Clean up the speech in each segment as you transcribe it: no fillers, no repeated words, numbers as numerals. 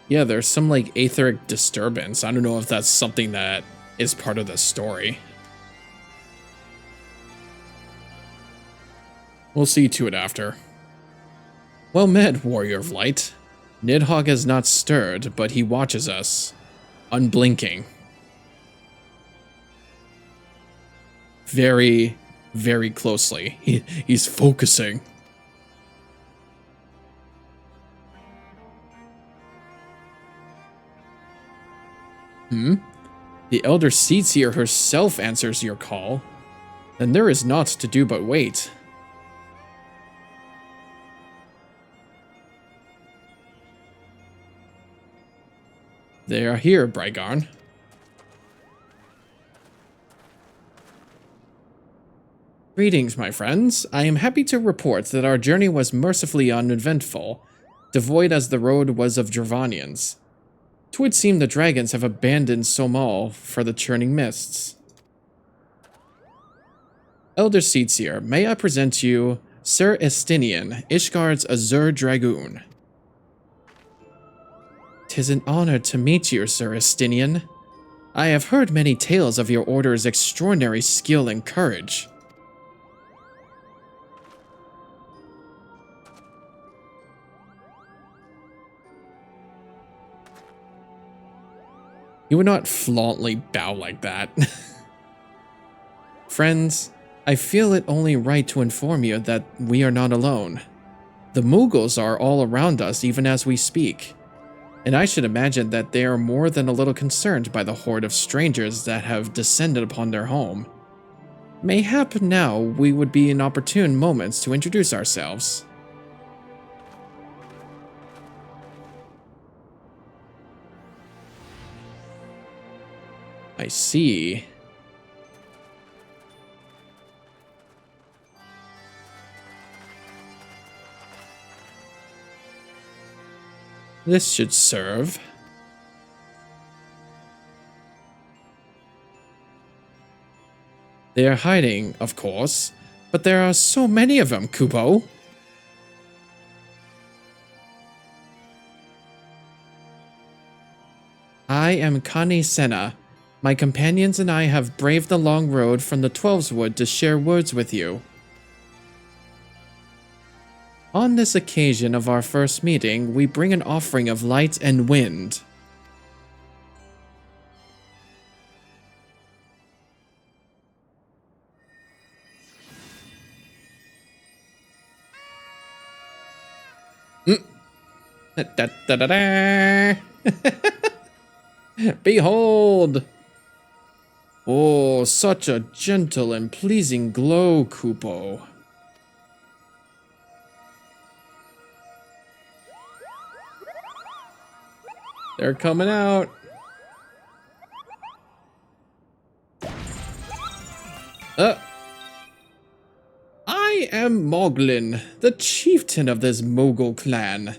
Yeah, there's some like etheric disturbance. I don't know if that's something that is part of the story. We'll see to it after. Well met, warrior of light. Nidhogg has not stirred, but he watches us, unblinking. Very, very closely. He's focusing. The Elder Seatseer herself answers your call. Then there is naught to do but wait. They are here, Brygarn. Greetings, my friends. I am happy to report that our journey was mercifully uneventful, devoid as the road was of Dravanians. 'Twould seem the dragons have abandoned Somal for the churning mists. Elder Seatseer, may I present to you Sir Estinian, Ishgard's Azure Dragoon. 'Tis an honor to meet you, Sir Estinian. I have heard many tales of your order's extraordinary skill and courage. You would not flauntly bow like that. Friends, I feel it only right to inform you that we are not alone. The Mughals are all around us even as we speak, and I should imagine that they are more than a little concerned by the horde of strangers that have descended upon their home. Mayhap now we would be in opportune moments to introduce ourselves. I see. This should serve. They are hiding, of course, but there are so many of them, Kupo. I am Kani Senna. My companions and I have braved the long road from the Twelveswood to share words with you. On this occasion of our first meeting, we bring an offering of light and wind. Da, da, da, da. Behold! Oh, such a gentle and pleasing glow, Kupo. They're coming out. I am Moglin, the chieftain of this Mughal clan.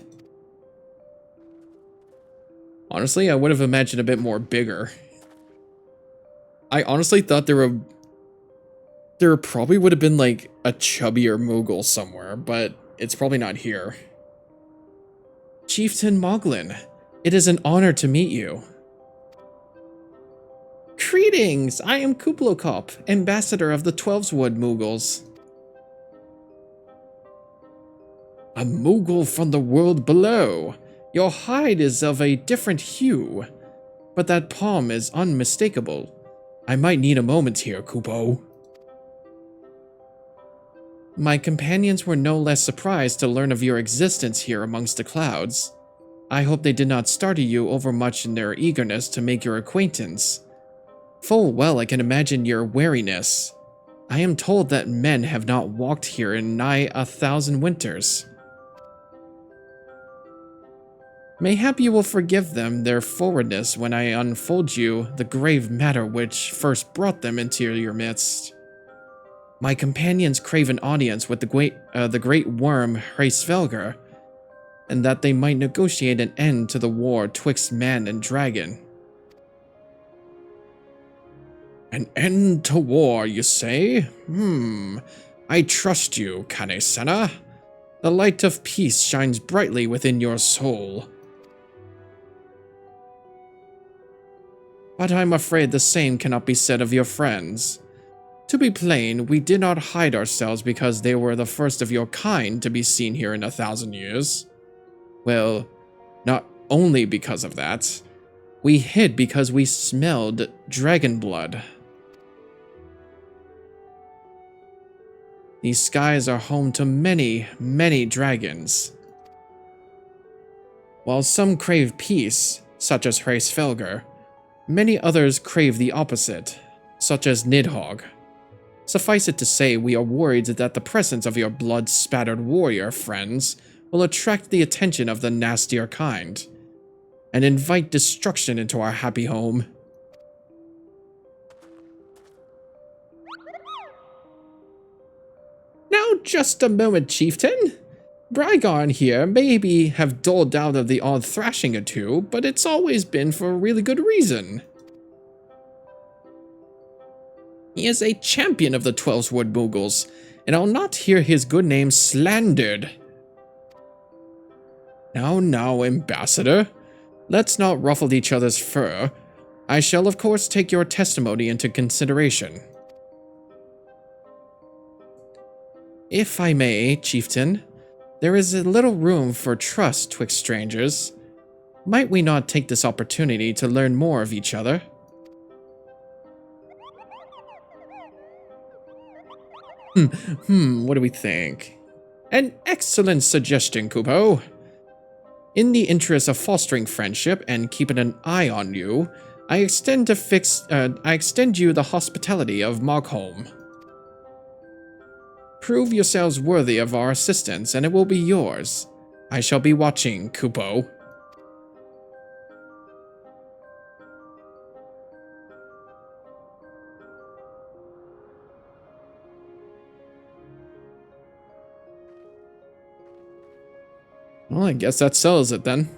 Honestly, I would have imagined a bit more bigger. I honestly thought there probably would have been like a chubbier Mughal somewhere, but it's probably not here. Chieftain Moglin, it is an honor to meet you. Greetings, I am Kuplokop, ambassador of the Twelveswood Mughals. A Mughal from the world below. Your hide is of a different hue, but that palm is unmistakable. I might need a moment here, Kupo. My companions were no less surprised to learn of your existence here amongst the clouds. I hope they did not startle you overmuch in their eagerness to make your acquaintance. Full well I can imagine your wariness. I am told that men have not walked here in nigh 1,000 winters. Mayhap you will forgive them their forwardness when I unfold you the grave matter which first brought them into your midst. My companions crave an audience with the great worm Hraesvelgr, and that they might negotiate an end to the war twixt man and dragon. An end to war, you say? I trust you, Kane Senna. The light of peace shines brightly within your soul. But I'm afraid the same cannot be said of your friends. To be plain, we did not hide ourselves because they were the first of your kind to be seen here in 1,000 years. Well, not only because of that. We hid because we smelled dragon blood. These skies are home to many, many dragons. While some crave peace, such as Hraesvelgr, many others crave the opposite, such as Nidhogg. Suffice it to say, we are worried that the presence of your blood-spattered warrior friends will attract the attention of the nastier kind, and invite destruction into our happy home. Now just a moment, chieftain. Brygon here maybe have doled out of the odd thrashing or two, but it's always been for a really good reason. He is a champion of the 12-Sword Moogles, and I'll not hear his good name slandered. Now, Ambassador. Let's not ruffle each other's fur. I shall of course take your testimony into consideration. If I may, chieftain, there is a little room for trust twixt strangers. Might we not take this opportunity to learn more of each other? What do we think? An excellent suggestion, Kupo. In the interest of fostering friendship and keeping an eye on you, I extend you the hospitality of Mogholm. Prove yourselves worthy of our assistance, and it will be yours. I shall be watching, Kupo. Well, I guess that settles it then.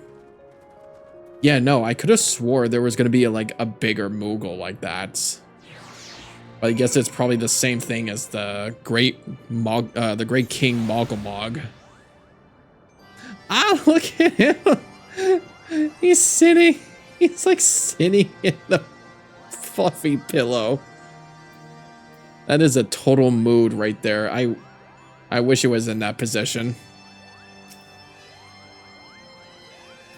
Yeah, no, I could have swore there was going to be a bigger Moogle like that. But I guess it's probably the same thing as the great King Mogglemog. Ah, look at him! He's sitting in the fluffy pillow. That is a total mood right there. I wish it was in that position.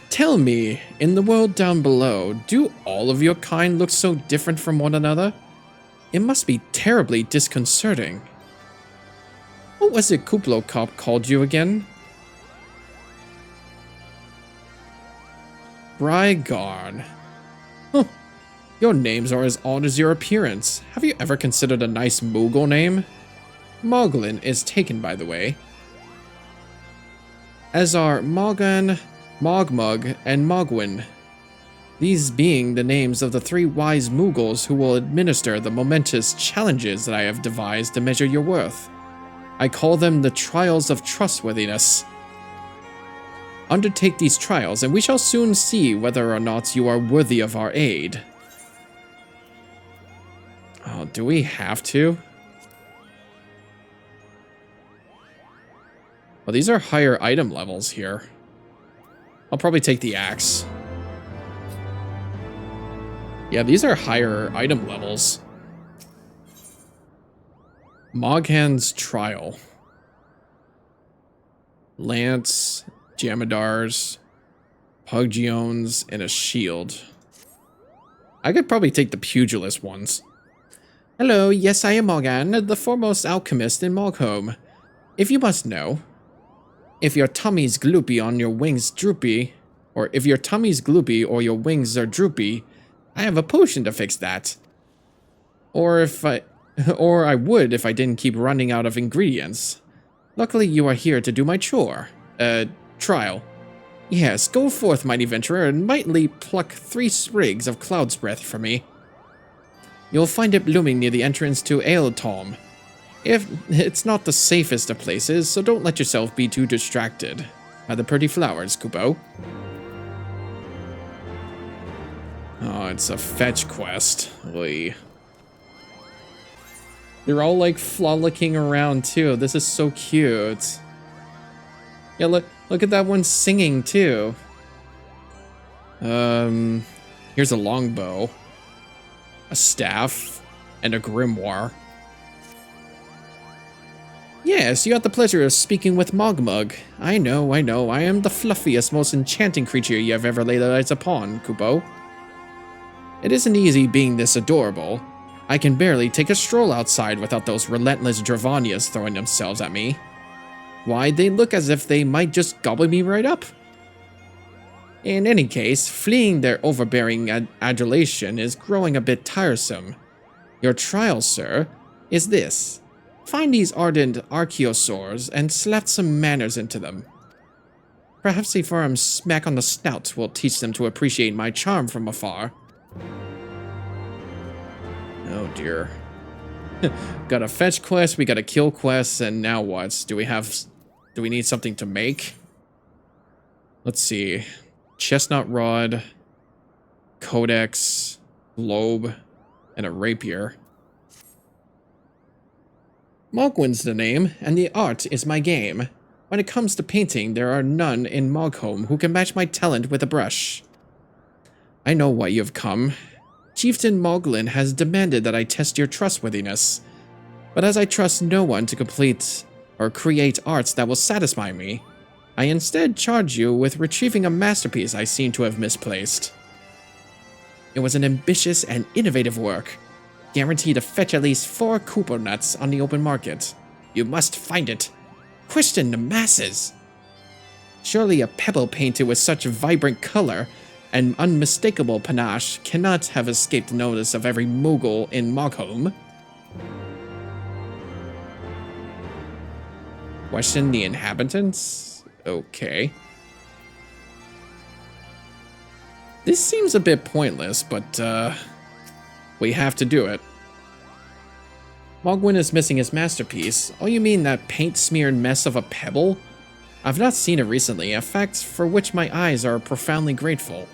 Tell me, in the world down below, do all of your kind look so different from one another? It must be terribly disconcerting. What was it Kuplokop called you again? Brygard. Huh. Your names are as odd as your appearance. Have you ever considered a nice Moogle name? Moglin is taken, by the way. As are Moggan, Mogmug, and Mogwin. These being the names of the 3 wise Moogles who will administer the momentous challenges that I have devised to measure your worth. I call them the Trials of Trustworthiness. Undertake these trials, and we shall soon see whether or not you are worthy of our aid. Oh, do we have to? Well, these are higher item levels here. I'll probably take the axe. Yeah, these are higher item levels. Moghan's Trial. Lance, Jamadars, Puggeons, and a shield. I could probably take the pugilist ones. Hello, yes, I am Moghan, the foremost alchemist in Mogholm. If you must know, if your tummy's gloopy on your wings droopy, or if your tummy's gloopy or your wings are droopy, I have a potion to fix that. Or I would if I didn't keep running out of ingredients. Luckily you are here to do my chore. Trial. Yes, go forth, mighty venturer, and mightily pluck 3 sprigs of cloud's breath for me. You'll find it blooming near the entrance to Aeltom. If it's not the safest of places, so don't let yourself be too distracted by the pretty flowers, Kupo. Oh, it's a fetch quest. Oy. They're all frolicking around too. This is so cute. Yeah, look at that one singing too. Here's a longbow. a staff, and a grimoire. Yes, you had the pleasure of speaking with Mogmug. I know, I am the fluffiest, most enchanting creature you have ever laid eyes upon, Kupo. It isn't easy being this adorable. I can barely take a stroll outside without those relentless Dravanias throwing themselves at me. Why, they look as if they might just gobble me right up. In any case, fleeing their overbearing adulation is growing a bit tiresome. Your trial, sir, is this. Find these ardent archaeosaurs and slap some manners into them. Perhaps a firm smack on the snout will teach them to appreciate my charm from afar. Oh dear. Got a fetch quest, we got a kill quest, and now what? Do we need something to make? Let's see. Chestnut rod, codex, globe, and a rapier. Mogwin's the name, and the art is my game. When it comes to painting, there are none in Mogholm who can match my talent with a brush. I know why you have come. Chieftain Moglin has demanded that I test your trustworthiness, but as I trust no one to complete or create arts that will satisfy me, I instead charge you with retrieving a masterpiece I seem to have misplaced. It was an ambitious and innovative work, guaranteed to fetch at least 4 Koopa nuts on the open market. You must find it. Question the masses. Surely a pebble painted with such vibrant color and unmistakable panache cannot have escaped the notice of every Moogle in Mogholm. Question the inhabitants? Okay. This seems a bit pointless, but we have to do it. Mogwin is missing his masterpiece. Oh, you mean that paint-smeared mess of a pebble? I've not seen it recently, a fact for which my eyes are profoundly grateful.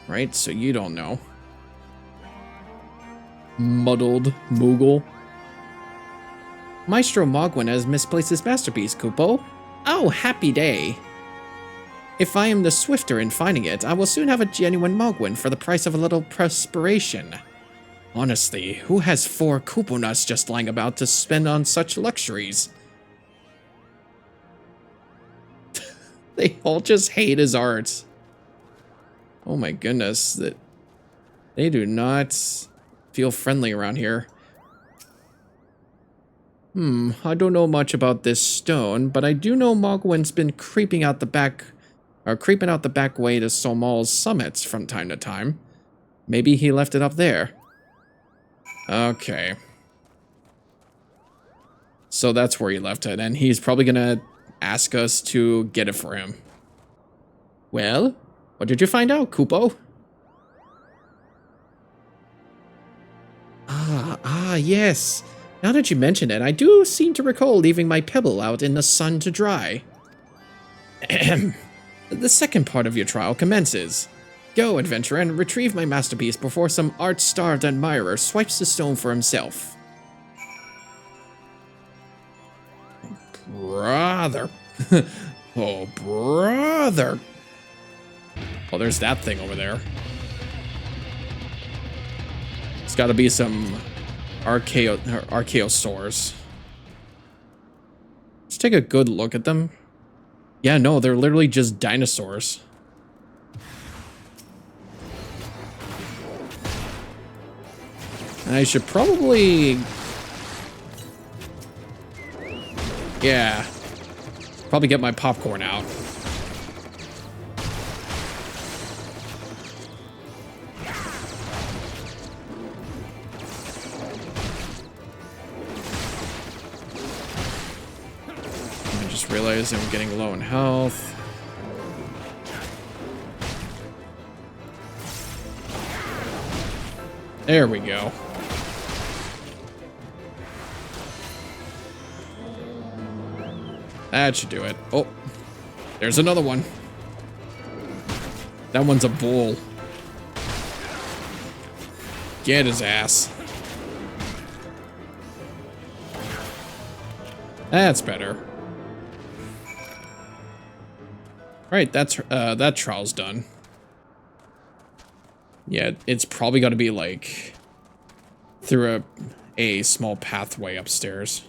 Right, so you don't know. Muddled Moogle. Maestro Mogwin has misplaced his masterpiece, Kupo. Oh, happy day. If I am the swifter in finding it, I will soon have a genuine Mogwin for the price of a little perspiration. Honestly, who has 4 Koopa nuts just lying about to spend on such luxuries? They all just hate his art. Oh my goodness, they do not feel friendly around here. I don't know much about this stone, but I do know Mogwin's been creeping out the back way to Somal's summits from time to time. Maybe he left it up there. Okay. So that's where he left it, and he's probably gonna ask us to get it for him. Well, what did you find out, Kupo? Yes. Now that you mention it, I do seem to recall leaving my pebble out in the sun to dry. The second part of your trial commences. Go, adventurer, and retrieve my masterpiece before some art-starved admirer swipes the stone for himself. Brother. Oh, brother. Oh, there's that thing over there. It's got to be some archaeosaurs. Let's take a good look at them. Yeah, no, they're literally just dinosaurs. I should probably... Yeah. Probably get my popcorn out. I just realized I'm getting low in health. There we go. That should do it. Oh, there's another one. That one's a bull. Get his ass. That's better. Right, that trial's done. Yeah, it's probably got to be like through a small pathway upstairs.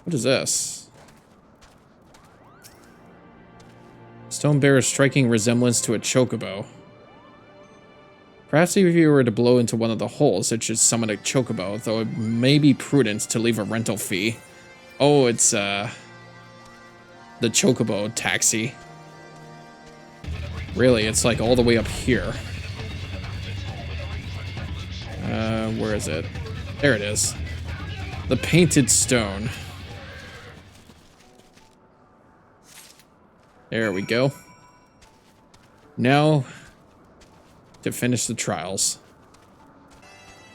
What is this? Stone bearer striking resemblance to a chocobo. Perhaps if you were to blow into one of the holes, it should summon a chocobo, though it may be prudent to leave a rental fee. Oh, it's the chocobo taxi. Really, it's like all the way up here. Where is it? There it is. The painted stone. There we go. Now, to finish the trials.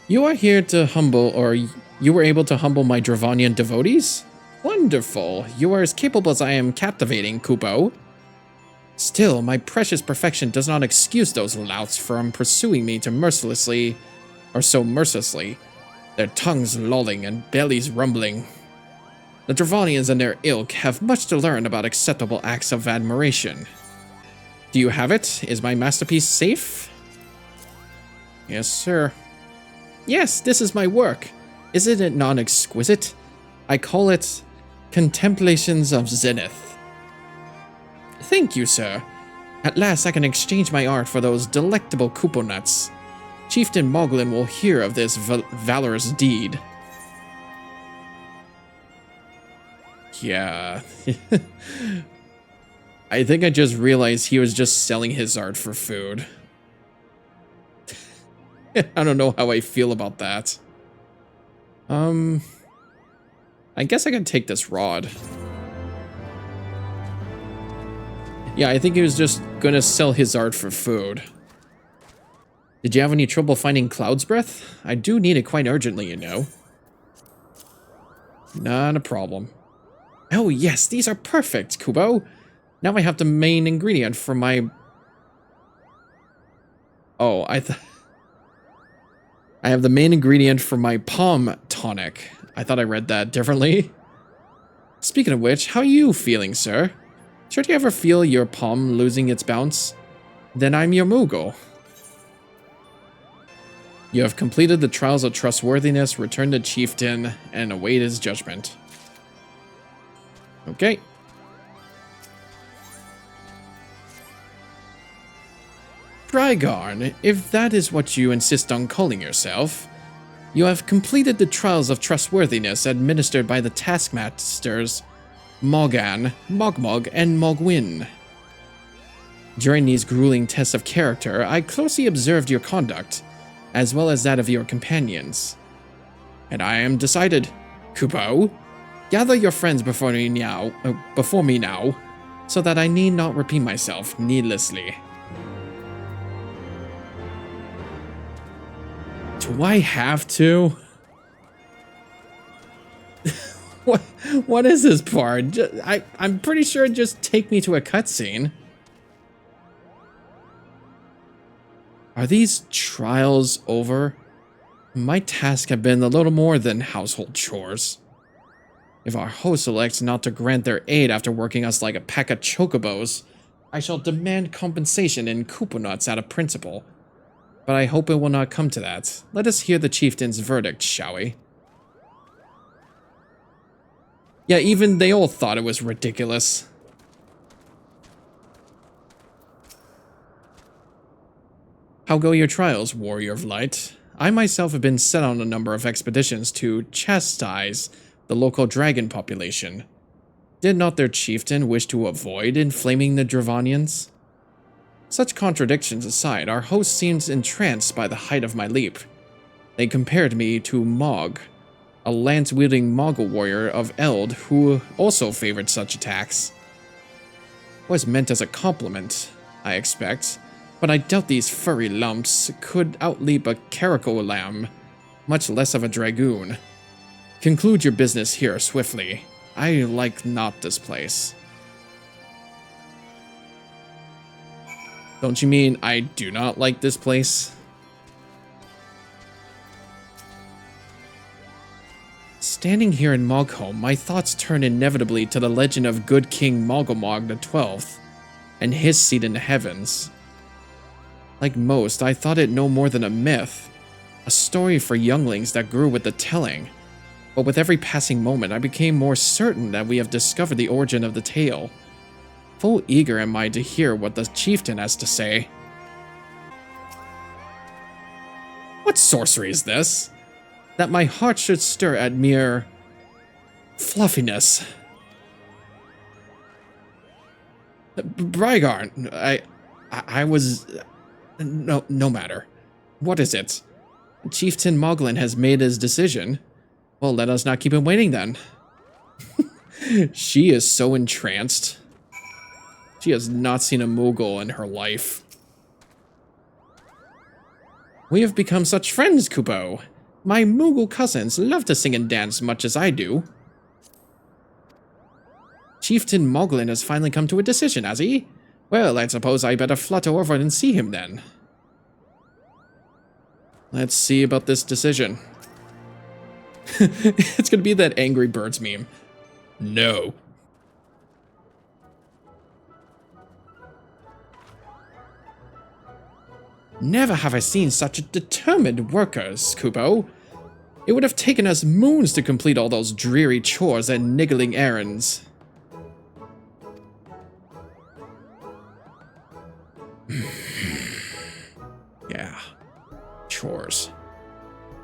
You are here to humble, or you were able to humble my Dravanian devotees? Wonderful. You are as capable as I am captivating, Kupo. Still, my precious perfection does not excuse those louts from pursuing me to mercilessly, or so mercilessly, their tongues lolling and bellies rumbling. The Dravanians and their ilk have much to learn about acceptable acts of admiration. Do you have it? Is my masterpiece safe? Yes, sir. Yes, this is my work. Isn't it non-exquisite? I call it Contemplations of Zenith. Thank you, sir. At last I can exchange my art for those delectable Kupo nuts. Chieftain Moglin will hear of this valorous deed. Yeah. I think I just realized he was just selling his art for food. I don't know how I feel about that. I guess I can take this rod. Yeah, I think he was just gonna sell his art for food. Did you have any trouble finding Cloud's Breath? I do need it quite urgently, you know. Not a problem. Oh yes, these are perfect, Kubo. Now I have the main ingredient for my... Oh, I have the main ingredient for my palm tonic. I thought I read that differently. Speaking of which, how are you feeling, sir? Should you ever feel your palm losing its bounce? Then I'm your Moogle. You have completed the trials of trustworthiness, returned the chieftain, and await his judgment. Okay. Drygarn, if that is what you insist on calling yourself, you have completed the trials of trustworthiness administered by the taskmasters Moggan, Mogmog, and Mogwin. During these grueling tests of character, I closely observed your conduct, as well as that of your companions. And I am decided. Kupo, gather your friends before me now, so that I need not repeat myself needlessly. Do I have to? What is this part? I'm pretty sure it'd just take me to a cutscene. Are these trials over? My tasks have been a little more than household chores. If our host elects not to grant their aid after working us like a pack of chocobos, I shall demand compensation in couponuts out of principle. But I hope it will not come to that. Let us hear the chieftain's verdict, shall we? Yeah, even they all thought it was ridiculous. How go your trials, warrior of light? I myself have been sent on a number of expeditions to chastise the local dragon population. Did not their chieftain wish to avoid inflaming the Dravanians? Such contradictions aside, our host seems entranced by the height of my leap. They compared me to Mog, a lance-wielding Mogul warrior of Eld who also favored such attacks. It was meant as a compliment, I expect, but I doubt these furry lumps could outleap a caracal lamb, much less of a dragoon. Conclude your business here swiftly. I like not this place. Don't you mean I do not like this place? Standing here in Mogholm, my thoughts turn inevitably to the legend of good King Mogulmog XII and his seat in the heavens. Like most, I thought it no more than a myth, a story for younglings that grew with the telling. But with every passing moment, I became more certain that we have discovered the origin of the tale. Full eager am I to hear what the chieftain has to say. What sorcery is this? That my heart should stir at mere fluffiness. Brigar, I was... No matter. What is it? Chieftain Moglin has made his decision. Well, let us not keep him waiting then. She is so entranced. She has not seen a Moogle in her life. We have become such friends, Kupo. My Moogle cousins love to sing and dance much as I do. Chieftain Moglin has finally come to a decision, has he? Well, I suppose I better flutter over and see him then. Let's see about this decision. It's gonna be that Angry Birds meme. No. Never have I seen such determined workers, Kupo. It would have taken us moons to complete all those dreary chores and niggling errands. Yeah. Chores.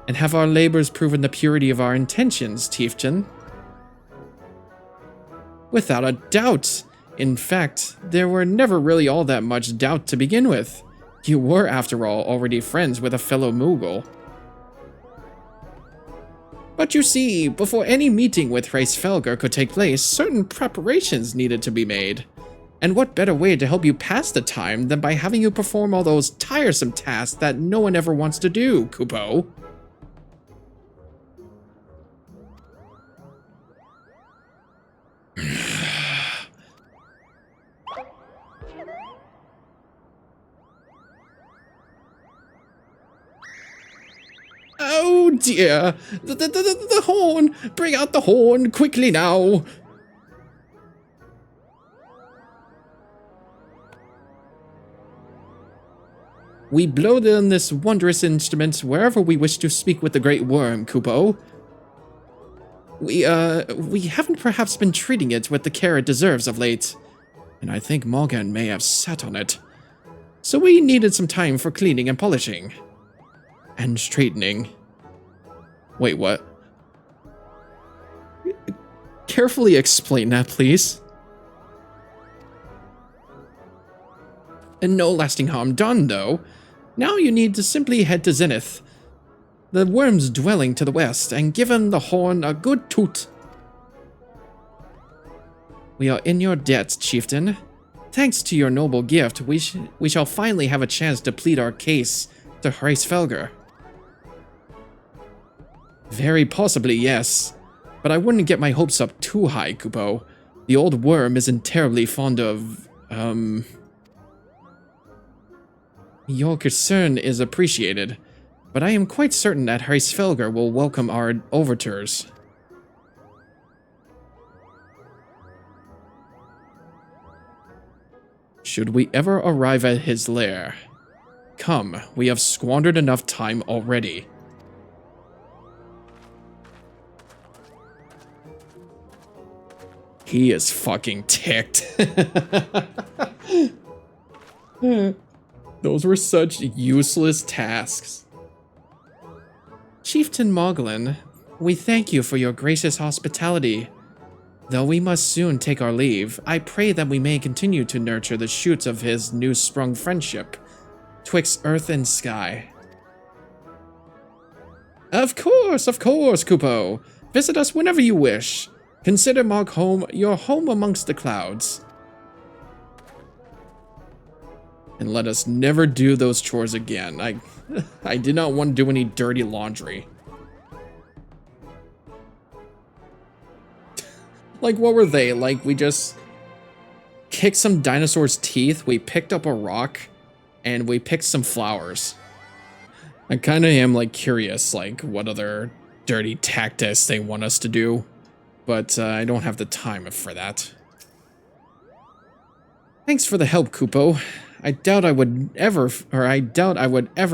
And have our labors proven the purity of our intentions, Chieftain? Without a doubt. In fact, there were never really all that much doubt to begin with. You were, after all, already friends with a fellow Moogle. But you see, before any meeting with Hraesvelgr could take place, certain preparations needed to be made. And what better way to help you pass the time than by having you perform all those tiresome tasks that no one ever wants to do, Kupo? Oh dear! The horn! Bring out the horn quickly now! We blow on this wondrous instrument wherever we wish to speak with the Great Worm, Kupo. We haven't perhaps been treating it with the care it deserves of late, and I think Morgan may have sat on it. So we needed some time for cleaning and polishing. And straightening. Wait, what? Carefully explain that, please. And no lasting harm done, though. Now you need to simply head to Zenith, the worm's dwelling to the west, and give him the horn a good toot. We are in your debt, Chieftain. Thanks to your noble gift, we shall finally have a chance to plead our case to Hraesvelgr. Very possibly, yes. But I wouldn't get my hopes up too high, Kupo. The old worm isn't terribly fond of, Your concern is appreciated, but I am quite certain that Hraesvelgr will welcome our overtures. Should we ever arrive at his lair? Come, we have squandered enough time already. He is fucking ticked. Those were such useless tasks. Chieftain Moglin, we thank you for your gracious hospitality. Though we must soon take our leave, I pray that we may continue to nurture the shoots of his new-sprung friendship, twixt earth and sky. Of course, Kupo. Visit us whenever you wish. Consider Mog home your home amongst the clouds. And let us never do those chores again. I did not want to do any dirty laundry. Like, what were they? Like, we just kicked some dinosaur's teeth, we picked up a rock, and we picked some flowers. I kind of am, like, curious, like, what other dirty tactics they want us to do. But I don't have the time for that. Thanks for the help, Kupo. I doubt I would ever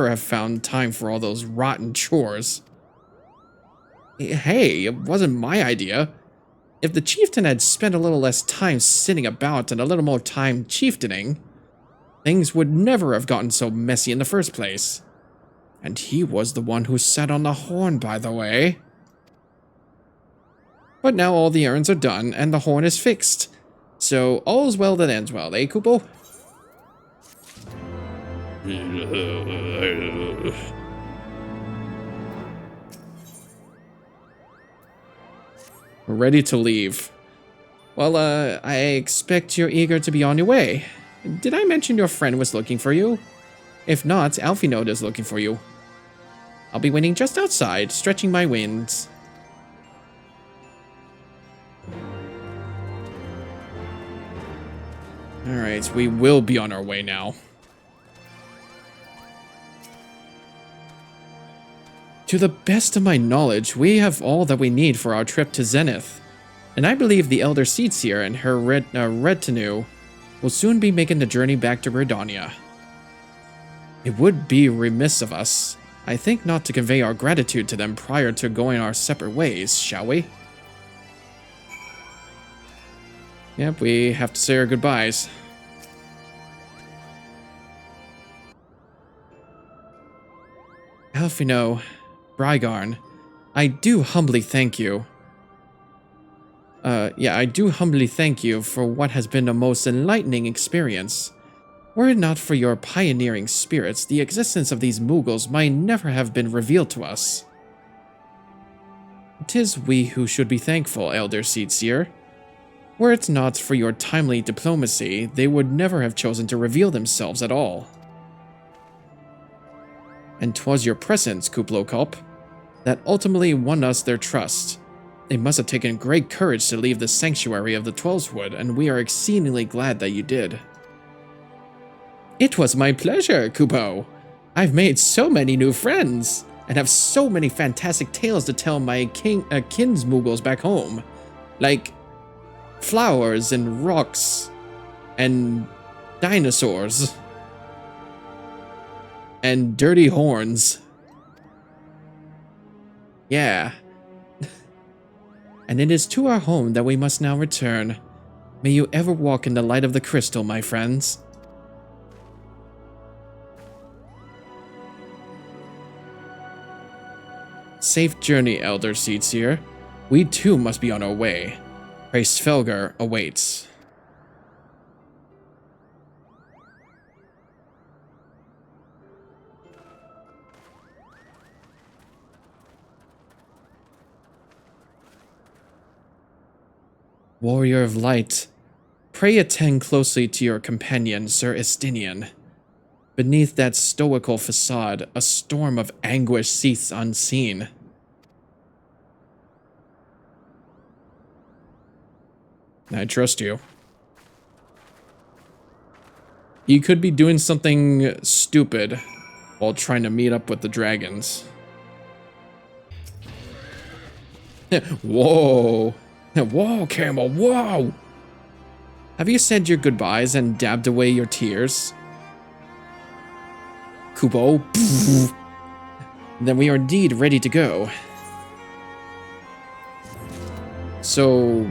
have found time for all those rotten chores. Hey, it wasn't my idea. If the chieftain had spent a little less time sitting about and a little more time chieftaining, things would never have gotten so messy in the first place. And he was the one who sat on the horn, by the way. But now all the errands are done and the horn is fixed. So all's well that ends well, eh, Kupo? We're ready to leave. Well, I expect you're eager to be on your way. Did I mention your friend was looking for you? If not, Alphinaud is looking for you. I'll be waiting just outside, stretching my wings. Alright, we will be on our way now. To the best of my knowledge, we have all that we need for our trip to Zenith. And I believe the Elder Seedseer and her retinue will soon be making the journey back to Redania. It would be remiss of us, I think, not to convey our gratitude to them prior to going our separate ways, shall we? Yep, we have to say our goodbyes. Alphinaud, Brygarn, I do humbly thank you. I do humbly thank you for what has been a most enlightening experience. Were it not for your pioneering spirits, the existence of these Moogles might never have been revealed to us. 'Tis we who should be thankful, Elder Seedseer. Were it not for your timely diplomacy, they would never have chosen to reveal themselves at all. And 'twas your presence, Kuplokop, that ultimately won us their trust. It must have taken great courage to leave the sanctuary of the Twelveswood, and we are exceedingly glad that you did. It was my pleasure, Kupo. I've made so many new friends, and have so many fantastic tales to tell my kinsmoogles back home. Like flowers and rocks, and dinosaurs, and dirty horns. Yeah. And it is to our home that we must now return. May you ever walk in the light of the crystal, my friends. Safe journey, Elder Seedseer. We too must be on our way. Hraesvelgr awaits. Warrior of Light, pray attend closely to your companion, Sir Estinian. Beneath that stoical facade, a storm of anguish seethes unseen. I trust you. You could be doing something stupid while trying to meet up with the dragons. Whoa! Whoa, Camel, whoa! Have you said your goodbyes and dabbed away your tears? Kupo, then we are indeed ready to go. So,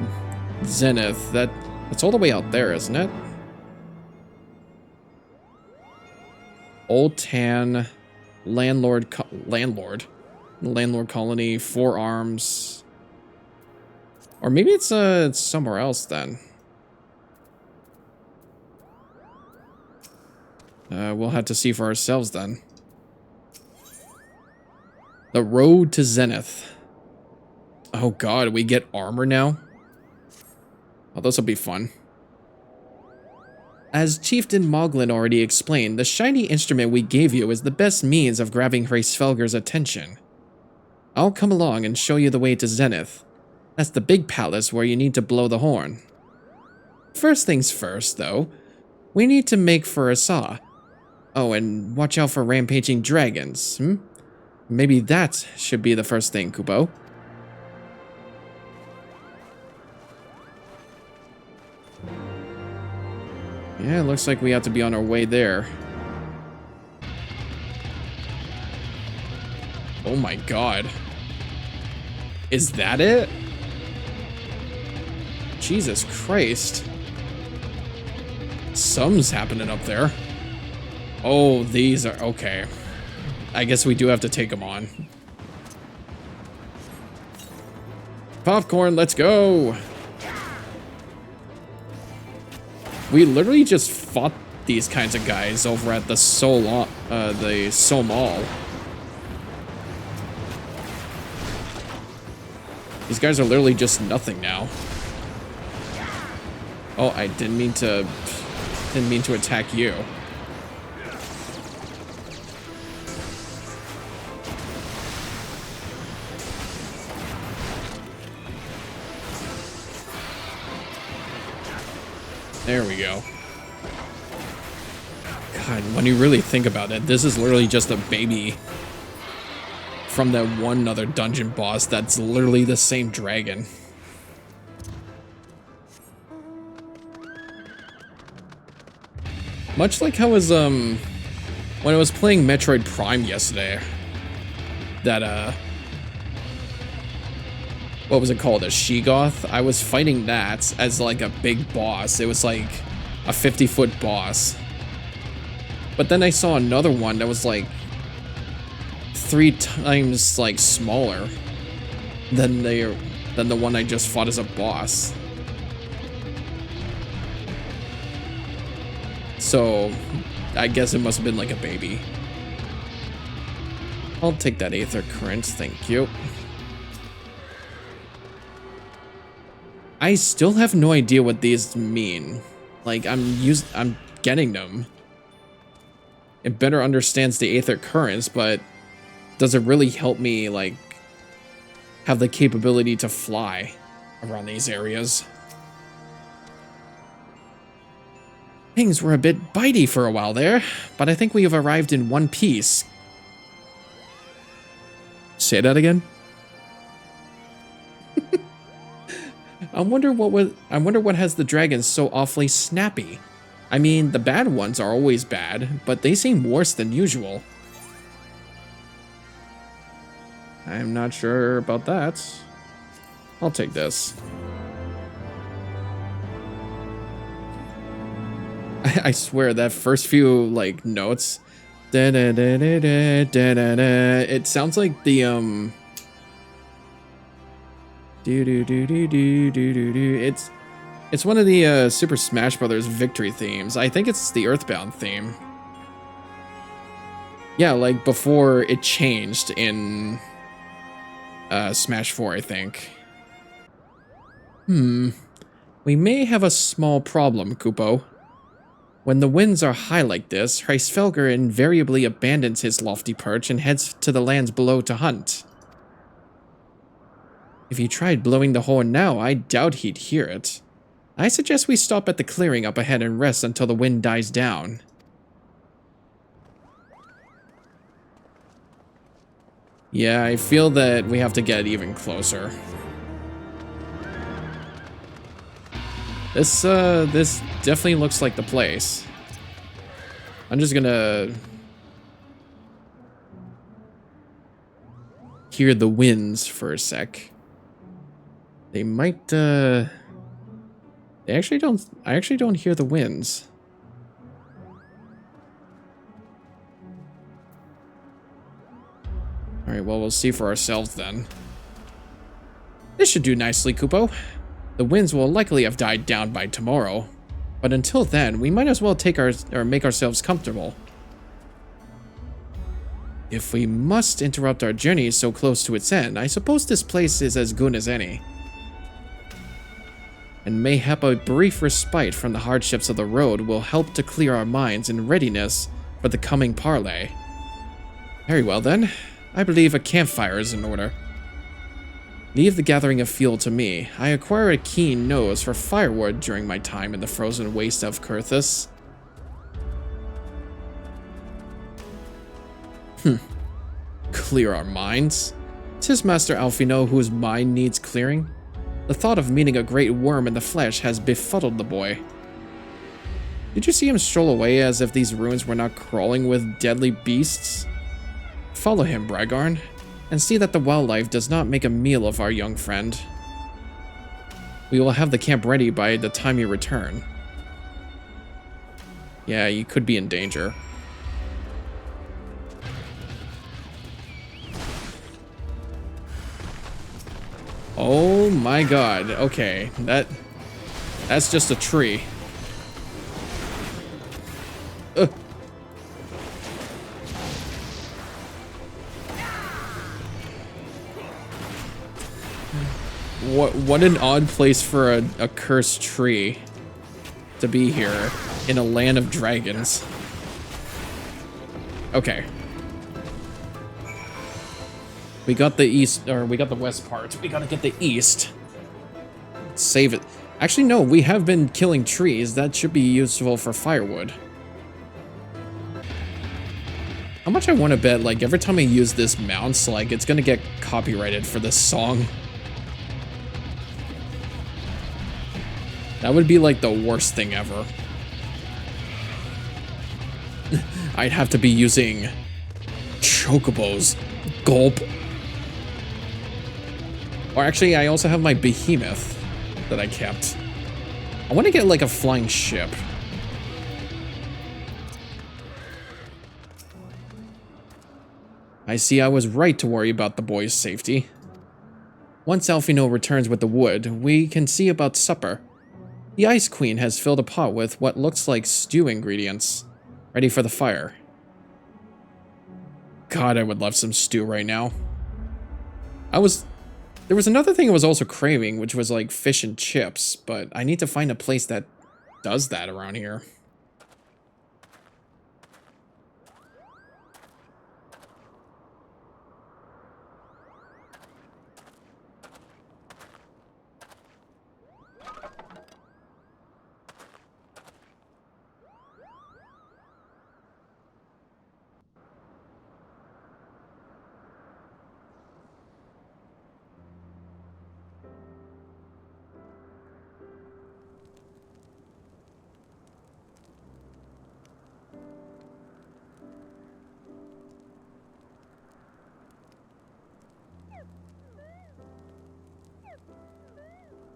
Zenith, that's all the way out there, isn't it? Old Tan, Landlord Colony, Four Arms. Or maybe it's somewhere else then. We'll have to see for ourselves then. The road to Zenith. Oh god, we get armor now? Oh, this will be fun. As Chieftain Moglin already explained, the shiny instrument we gave you is the best means of grabbing Hraesvelgr's attention. I'll come along and show you the way to Zenith. That's the big palace where you need to blow the horn. First things first, though, we need to make for Asa. Oh, and watch out for rampaging dragons, Maybe that should be the first thing, Kupo. Yeah, it looks like we have to be on our way there. Oh my god. Is that it? Jesus Christ. Something's happening up there. Oh, these are... okay. I guess we do have to take them on. Popcorn, let's go! We literally just fought these kinds of guys over at the Somal. These guys are literally just nothing now. Oh, I didn't mean to attack you. There we go. God, when you really think about it, this is literally just a baby from that one other dungeon boss that's literally the same dragon. Much like how was when I was playing Metroid Prime yesterday, that what was it called? A Sheegoth? I was fighting that as like a big boss. It was like a 50-foot boss. But then I saw another one that was like 3 times like smaller than the one I just fought as a boss. So I guess it must have been like a baby. I'll take that Aether Current, thank you. I still have no idea what these mean. Like, I'm getting them. It better understands the Aether Currents, but does it really help me, like, have the capability to fly around these areas? Things were a bit bitey for a while there, but I think we have arrived in one piece. Say that again? I wonder what has the dragons so awfully snappy. I mean, the bad ones are always bad, but they seem worse than usual. I'm not sure about that. I'll take this. I swear that first few like notes, da da da da da da da da, it sounds like the do do do do do do do do. It's one of the Super Smash Brothers victory themes. I think it's the Earthbound theme. Yeah, like before it changed in Smash 4, I think. We may have a small problem, Kupo. When the winds are high like this, Hreisfelger invariably abandons his lofty perch and heads to the lands below to hunt. If you tried blowing the horn now, I doubt he'd hear it. I suggest we stop at the clearing up ahead and rest until the wind dies down. Yeah, I feel that we have to get even closer. This definitely looks like the place. I'm just gonna hear the winds for a sec. They might, I actually don't hear the winds. Alright, well, we'll see for ourselves then. This should do nicely, Kupo. The winds will likely have died down by tomorrow. But until then, we might as well make ourselves comfortable. If we must interrupt our journey so close to its end, I suppose this place is as good as any. And mayhap a brief respite from the hardships of the road will help to clear our minds in readiness for the coming parley. Very well then, I believe a campfire is in order. Leave the gathering of fuel to me. I acquire a keen nose for firewood during my time in the frozen waste of Kurthus. Clear our minds? 'Tis Master Alfino whose mind needs clearing. The thought of meeting a great worm in the flesh has befuddled the boy. Did you see him stroll away as if these ruins were not crawling with deadly beasts? Follow him, Brigarn, and see that the wildlife does not make a meal of our young friend. We will have the camp ready by the time you return. Yeah, you could be in danger. Oh my god, okay, that's just a tree. What an odd place for a cursed tree to be here in a land of dragons. Okay. We got the east, or we got the west part. We gotta get the east. Save it. Actually, no, we have been killing trees. That should be useful for firewood. How much I want to bet, like, every time I use this mounts, like, it's gonna get copyrighted for this song. That would be, like, the worst thing ever. I'd have to be using chocobos. Gulp. Or actually, I also have my behemoth that I kept. I want to get, like, a flying ship. I see I was right to worry about the boy's safety. Once Alfino returns with the wood, we can see about supper. The Ice Queen has filled a pot with what looks like stew ingredients, ready for the fire. God, I would love some stew right now. There was another thing I was also craving, which was like fish and chips, but I need to find a place that does that around here.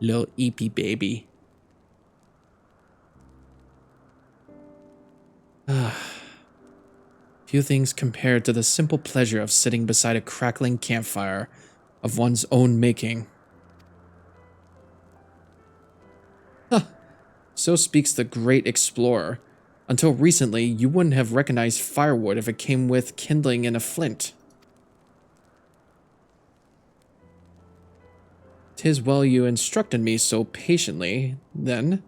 Little eepy baby. Few things compared to the simple pleasure of sitting beside a crackling campfire of one's own making. So speaks the great explorer. Until recently, you wouldn't have recognized firewood if it came with kindling in a flint. 'Tis well you instructed me so patiently, then.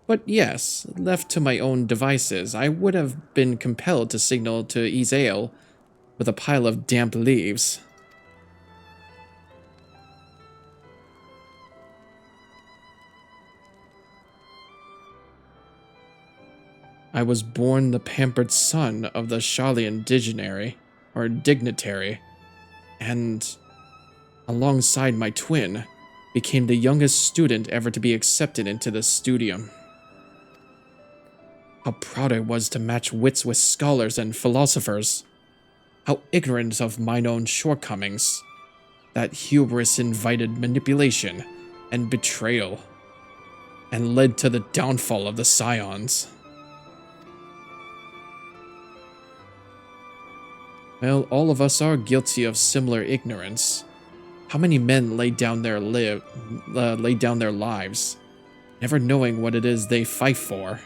But yes, left to my own devices, I would have been compelled to signal to Izael with a pile of damp leaves. I was born the pampered son of the Shalian dignitary, and alongside my twin, became the youngest student ever to be accepted into the studium. How proud I was to match wits with scholars and philosophers. How ignorant of mine own shortcomings. That hubris invited manipulation and betrayal, and led to the downfall of the Scions. Well, all of us are guilty of similar ignorance. How many men lay down their lives, never knowing what it is they fight for,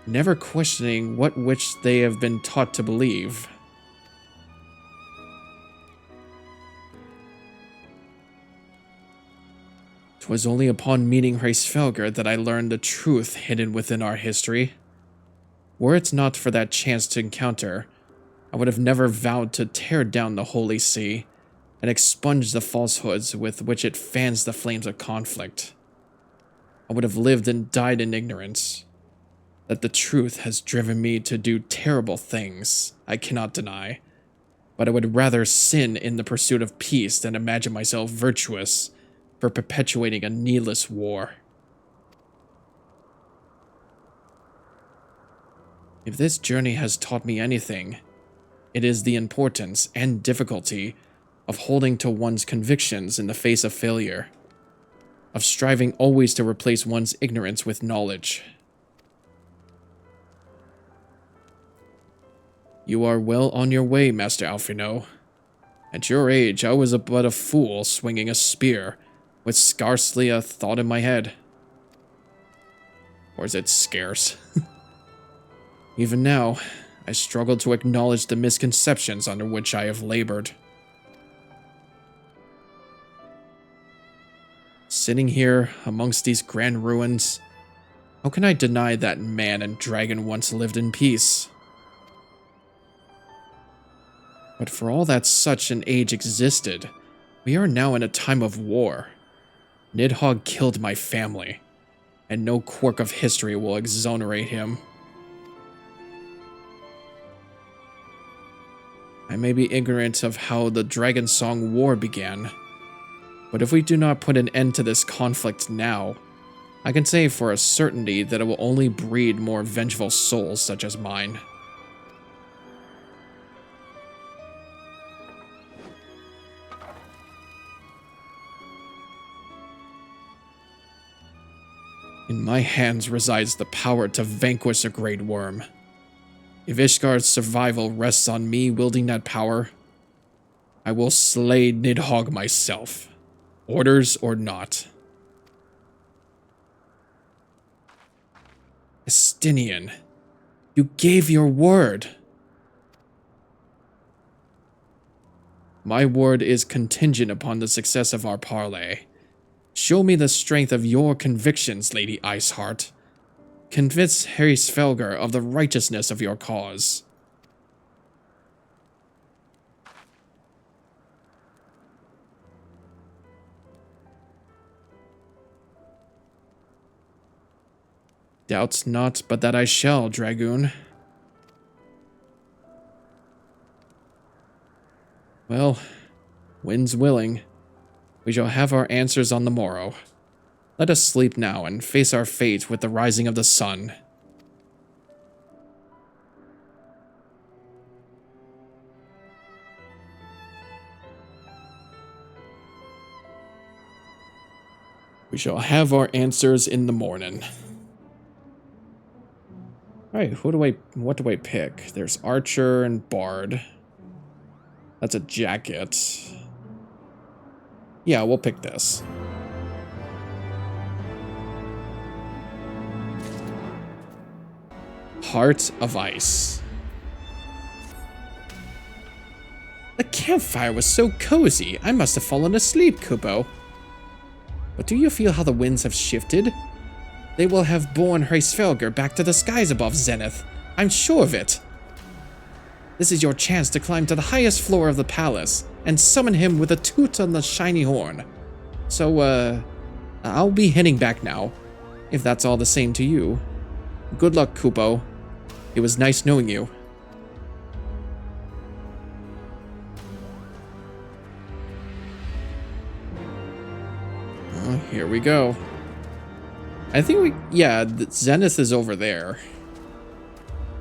never questioning which they have been taught to believe. Twas only upon meeting Hraesvelgr that I learned the truth hidden within our history. Were it not for that chance to encounter, I would have never vowed to tear down the Holy See and expunge the falsehoods with which it fans the flames of conflict. I would have lived and died in ignorance. That the truth has driven me to do terrible things, I cannot deny, but I would rather sin in the pursuit of peace than imagine myself virtuous for perpetuating a needless war. If this journey has taught me anything, it is the importance and difficulty of holding to one's convictions in the face of failure, of striving always to replace one's ignorance with knowledge. You are well on your way, Master Alphino. At your age, I was but a fool swinging a spear with scarcely a thought in my head. Or is it scarce? Even now, I struggle to acknowledge the misconceptions under which I have labored. Sitting here amongst these grand ruins, how can I deny that man and dragon once lived in peace? But for all that such an age existed, we are now in a time of war. Nidhogg killed my family, and no quirk of history will exonerate him. I may be ignorant of how the Dragon Song War began, but if we do not put an end to this conflict now, I can say for a certainty that it will only breed more vengeful souls such as mine. In my hands resides the power to vanquish a great worm. If Ishgar's survival rests on me wielding that power, I will slay Nidhogg myself, orders or not. Estinian, you gave your word. My word is contingent upon the success of our parley. Show me the strength of your convictions, Lady Iceheart. Convince Harry Svelger of the righteousness of your cause. Doubts not but that I shall, Dragoon. Well, wind's willing. We shall have our answers on the morrow. Let us sleep now and face our fate with the rising of the sun. We shall have our answers in the morning. Alright, what do I pick? There's Archer and Bard. That's a jacket. Yeah, we'll pick this. Heart of Ice. The campfire was so cozy, I must have fallen asleep, Kupo. But do you feel how the winds have shifted? They will have borne Hreisvelgr back to the skies above Zenith. I'm sure of it. This is your chance to climb to the highest floor of the palace and summon him with a toot on the shiny horn. So, I'll be heading back now, if that's all the same to you. Good luck, Kupo. It was nice knowing you. Oh, here we go. I think Zenith is over there.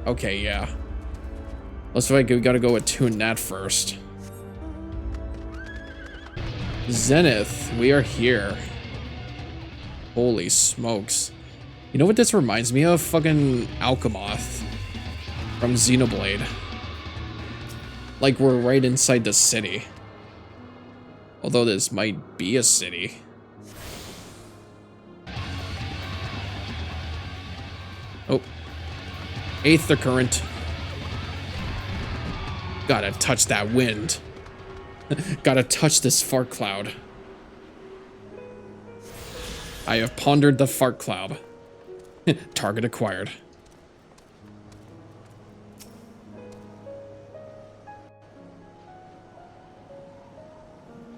Okay, yeah. Looks like we gotta go attune that first. Zenith, we are here. Holy smokes. You know what this reminds me of? Fucking Alchemoth from Xenoblade. Like we're right inside the city. Although this might be a city. Oh. Aether current. Gotta touch that wind. Gotta touch this fart cloud. I have pondered the fart cloud. Target acquired.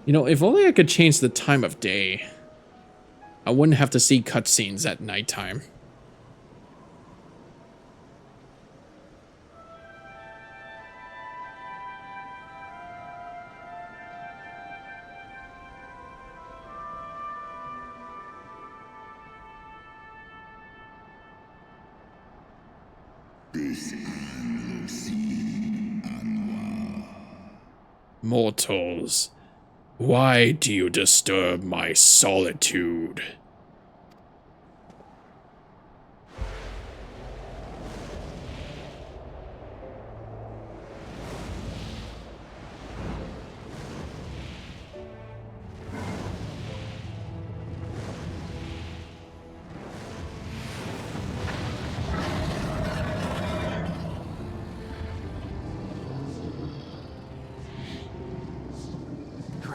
You know, if only I could change the time of day, I wouldn't have to see cutscenes at nighttime. Mortals, why do you disturb my solitude?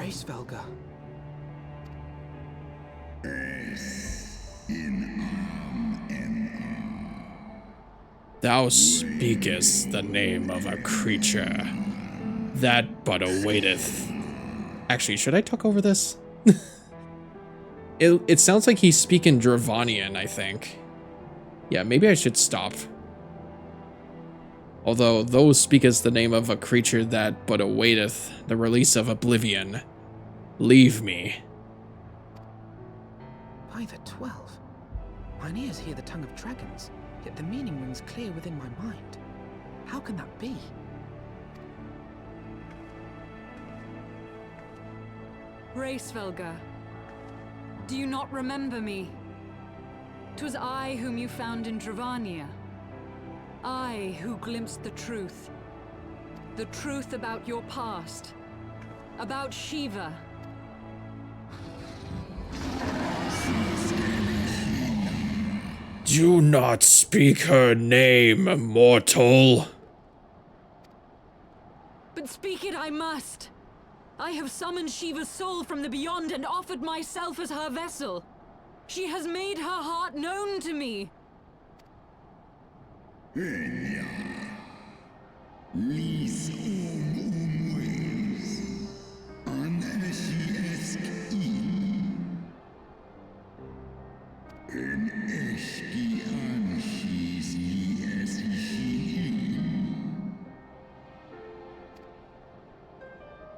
Svelga. Thou speakest the name of a creature that but awaiteth. Actually, should I talk over this? It sounds like he's speaking Dravanian, I think. Yeah, maybe I should stop. Although, those speakest the name of a creature that but awaiteth the release of oblivion. Leave me. By the 12. Mine ears hear the tongue of dragons, yet the meaning rings clear within my mind. How can that be? Svelga, do you not remember me? 'Twas I whom you found in Dravania. I who glimpsed the truth. The truth about your past. About Shiva. Do not speak her name, mortal. But speak it I must. I have summoned Shiva's soul from the beyond and offered myself as her vessel. She has made her heart known to me.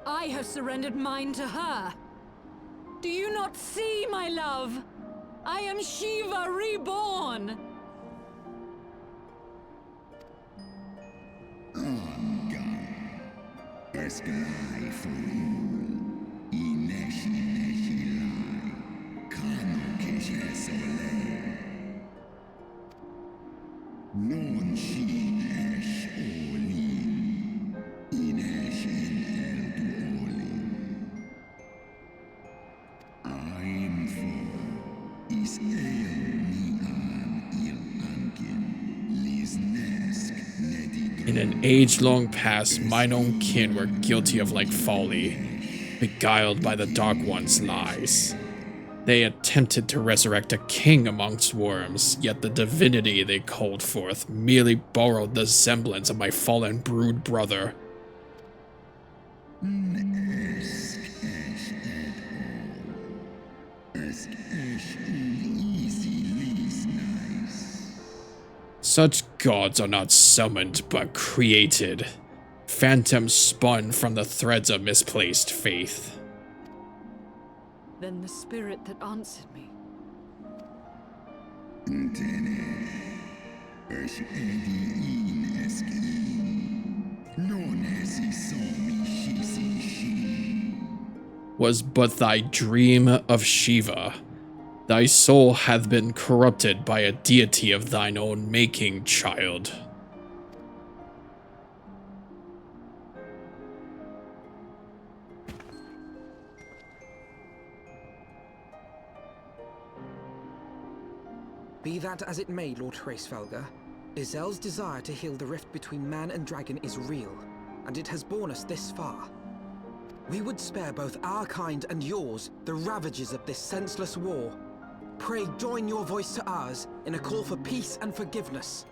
I have surrendered mine to her. Do you not see, my love? I am Shiva reborn. In an age-long past, mine own kin were guilty of like folly, beguiled by the Dark One's lies. They attempted to resurrect a king amongst worms, yet the divinity they called forth merely borrowed the semblance of my fallen brood brother. Such gods are not summoned, but created. Phantoms spun from the threads of misplaced faith. Then the spirit that answered me. Was but thy dream of Shiva. Thy soul hath been corrupted by a deity of thine own making, child. Be that as it may, Lord Hraesvelga, Izel's desire to heal the rift between man and dragon is real, and it has borne us this far. We would spare both our kind and yours the ravages of this senseless war. Pray join your voice to ours in a call for peace and forgiveness.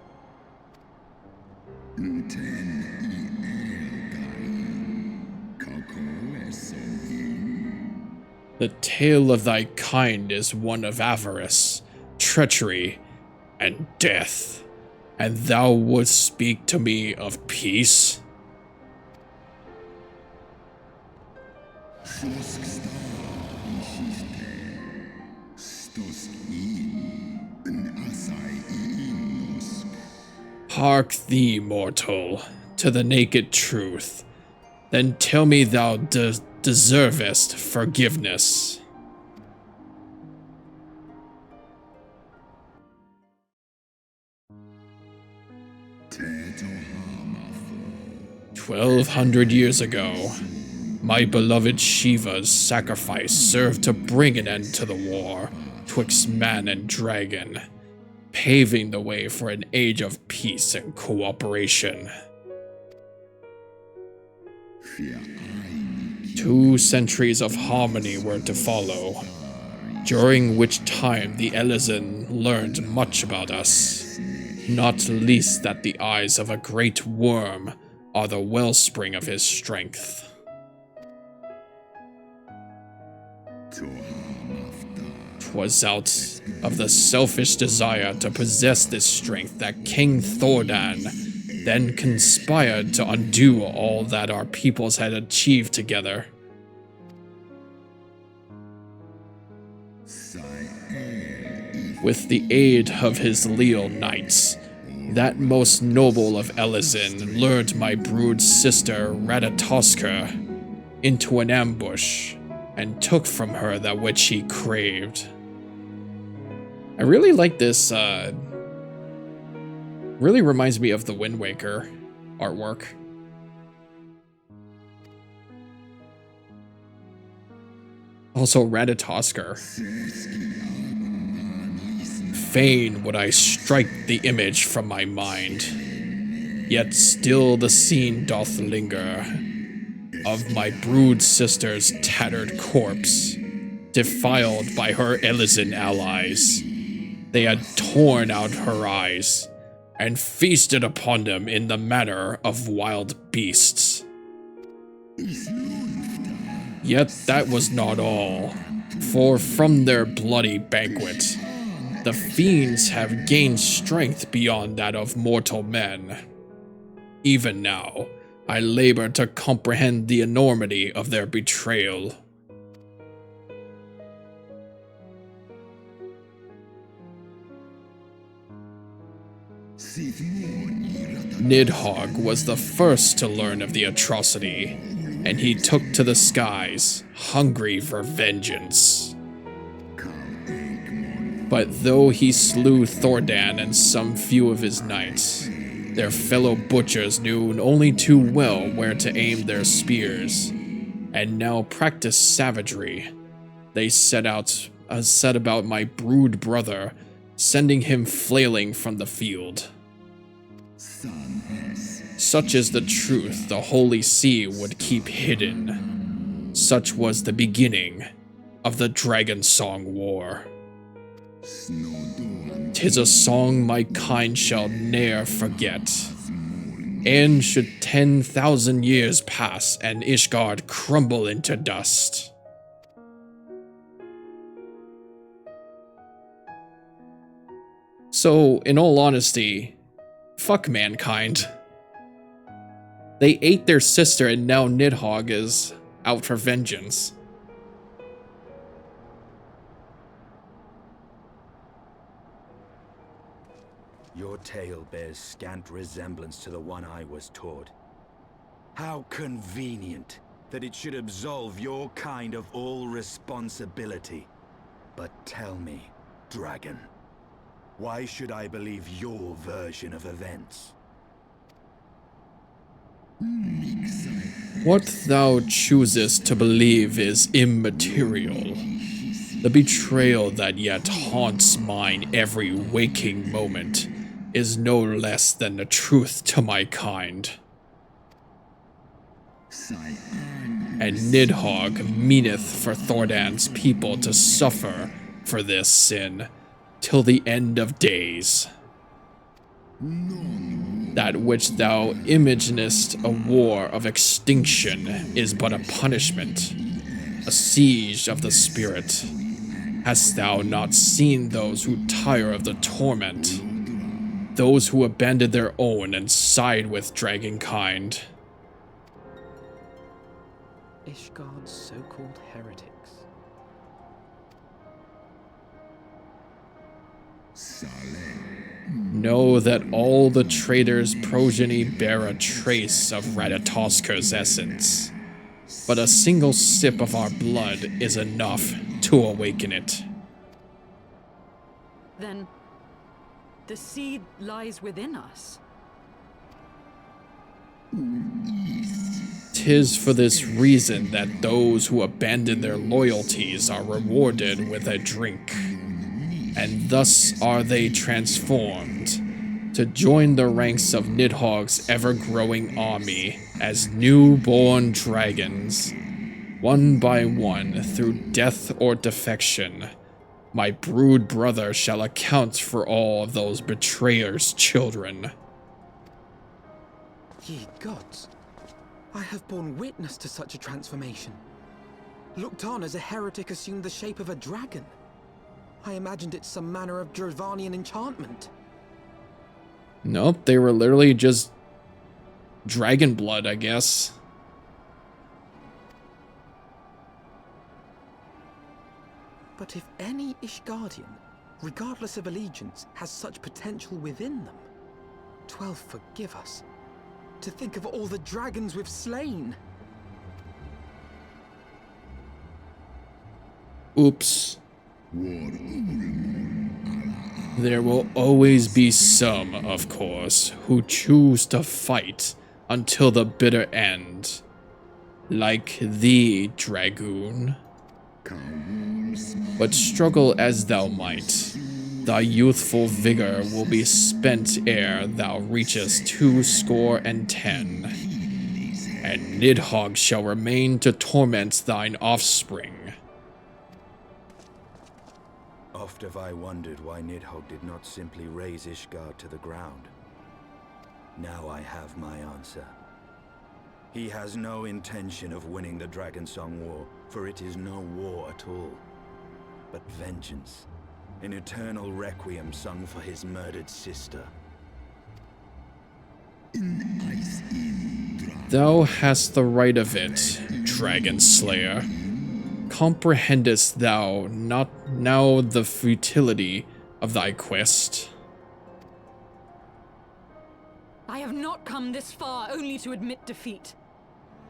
The tale of thy kind is one of avarice, treachery, and death, and thou wouldst speak to me of peace? Hark thee, mortal, to the naked truth. Then tell me thou deservest forgiveness. "1,200 years ago, my beloved Shiva's sacrifice served to bring an end to the war twixt man and dragon, paving the way for an age of peace and cooperation. 2 centuries of harmony were to follow, during which time the Elezen learned much about us, not least that the eyes of a great worm are the wellspring of his strength. 'Twas out of the selfish desire to possess this strength that King Thordan then conspired to undo all that our peoples had achieved together. With the aid of his leal knights, that most noble of Elezen lured my brood sister Ratatoskr into an ambush and took from her that which he craved." I really like this, really reminds me of the Wind Waker artwork. Also, Ratatoskr. "Fain would I strike the image from my mind, yet still the scene doth linger of my brood sister's tattered corpse, defiled by her Elezen allies. They had torn out her eyes and feasted upon them in the manner of wild beasts. Yet that was not all, for from their bloody banquet, the fiends have gained strength beyond that of mortal men. Even now, I labor to comprehend the enormity of their betrayal." Nidhogg was the first to learn of the atrocity, and he took to the skies, hungry for vengeance. But though he slew Thordan and some few of his knights, their fellow butchers knew only too well where to aim their spears, and now practiced savagery. They set about my brood brother, sending him flailing from the field. Such is the truth the Holy See would keep hidden. Such was the beginning of the Dragon Song War. 'Tis a song my kind shall ne'er forget. And should 10,000 years pass and Ishgard crumble into dust, so, in all honesty, fuck mankind. They ate their sister and now Nidhogg is out for vengeance. Your tale bears scant resemblance to the one I was taught. How convenient that it should absolve your kind of all responsibility. But tell me, dragon, why should I believe your version of events? What thou choosest to believe is immaterial. The betrayal that yet haunts mine every waking moment is no less than the truth to my kind. And Nidhogg meaneth for Thordan's people to suffer for this sin till the end of days. That which thou imaginest a war of extinction is but a punishment, a siege of the spirit. Hast thou not seen those who tire of the torment? Those who abandon their own and side with dragonkind? Ishgard's so-called heretics. Know that all the traitor's progeny bear a trace of Radatosker's essence, but a single sip of our blood is enough to awaken it. Then, the seed lies within us. 'Tis for this reason that those who abandon their loyalties are rewarded with a drink, and thus are they transformed to join the ranks of Nidhogg's ever-growing army as newborn dragons. One by one, through death or defection, my brood brother shall account for all of those betrayers' children. Ye gods, I have borne witness to such a transformation. Looked on as a heretic assumed the shape of a dragon. I imagined it some manner of Dravanian enchantment. Nope, they were literally just dragon blood, I guess. But if any Ishgardian, regardless of allegiance, has such potential within them, 12 forgive us. To think of all the dragons we've slain. Oops. There will always be some, of course, who choose to fight until the bitter end. Like thee, Dragoon. But struggle as thou might, thy youthful vigor will be spent ere thou reachest 20, and Nidhogg shall remain to torment thine offspring. Oft have I wondered why Nidhogg did not simply raze Ishgard to the ground. Now I have my answer. He has no intention of winning the Dragonsong War, for it is no war at all, but vengeance. An eternal requiem sung for his murdered sister. Thou hast the right of it, Dragon Slayer. Comprehendest thou not now the futility of thy quest? I have not come this far only to admit defeat.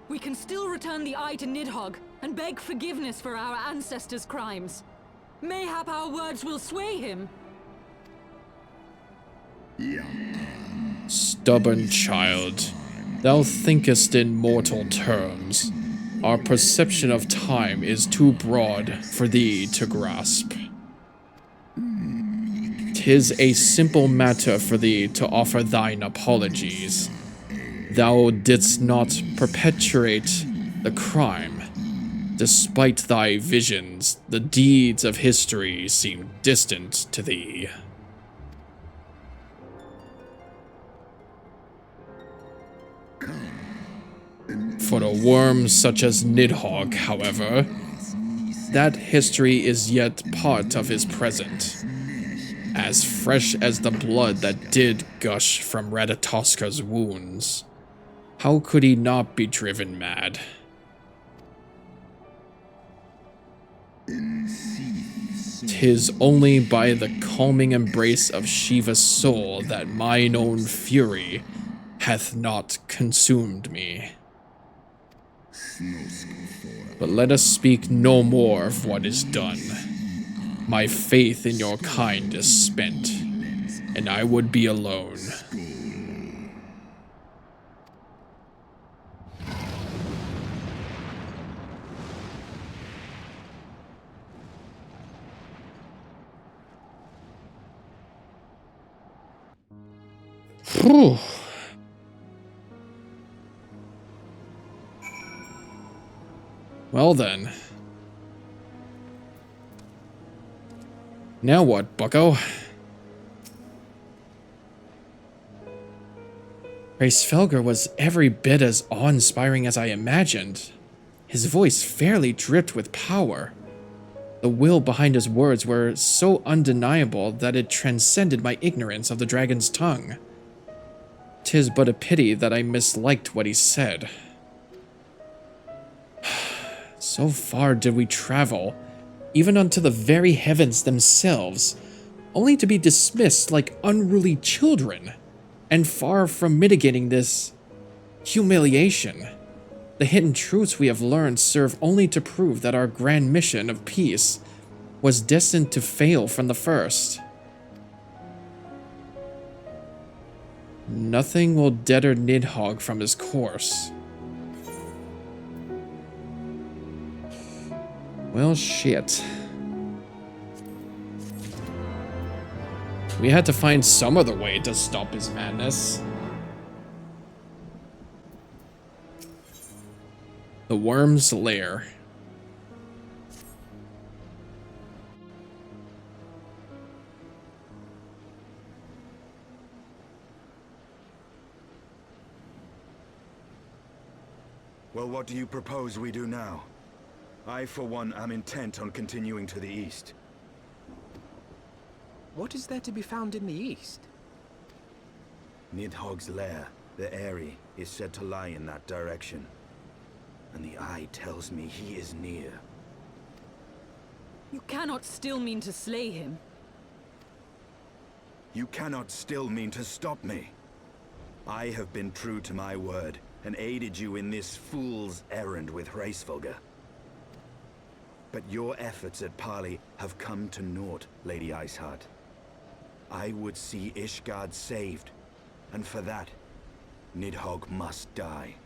We can still return the eye to Nidhogg and beg forgiveness for our ancestors' crimes. Mayhap our words will sway him. Stubborn child, thou thinkest in mortal terms. Our perception of time is too broad for thee to grasp. 'Tis a simple matter for thee to offer thine apologies. Thou didst not perpetuate the crime. Despite thy visions, the deeds of history seem distant to thee. For the worms such as Nidhogg, however, that history is yet part of his present, as fresh as the blood that did gush from Radatosker's wounds. How could he not be driven mad? 'Tis only by the calming embrace of Shiva's soul that mine own fury hath not consumed me. But let us speak no more of what is done. My faith in your kind is spent, and I would be alone. Whew. Well then. Now what, bucko? Hraesvelgr was every bit as awe-inspiring as I imagined. His voice fairly dripped with power. The will behind his words were so undeniable that it transcended my ignorance of the dragon's tongue. 'Tis but a pity that I misliked what he said. So far did we travel, even unto the very heavens themselves, only to be dismissed like unruly children, and far from mitigating this humiliation. The hidden truths we have learned serve only to prove that our grand mission of peace was destined to fail from the first. Nothing will deter Nidhogg from his course. Well, shit. We had to find some other way to stop his madness. The Worm's Lair. Well, what do you propose we do now? I, for one, am intent on continuing to the east. What is there to be found in the east? Nidhogg's lair, the Eyrie, is said to lie in that direction. And the eye tells me he is near. You cannot still mean to slay him. You cannot still mean to stop me. I have been true to my word, and aided you in this fool's errand with Hraesvelgr. But your efforts at parley have come to naught, Lady Iceheart. I would see Ishgard saved, and for that, Nidhogg must die.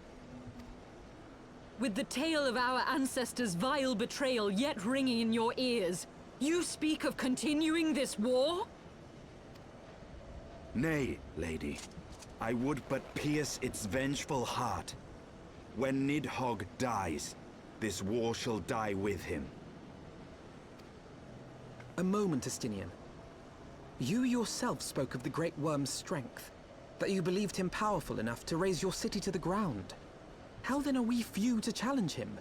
With the tale of our ancestors' vile betrayal yet ringing in your ears, you speak of continuing this war? Nay, lady. I would but pierce its vengeful heart. When Nidhogg dies, this war shall die with him. A moment, Estinian. You yourself spoke of the Great Worm's strength, that you believed him powerful enough to raise your city to the ground. How then are we few to challenge him?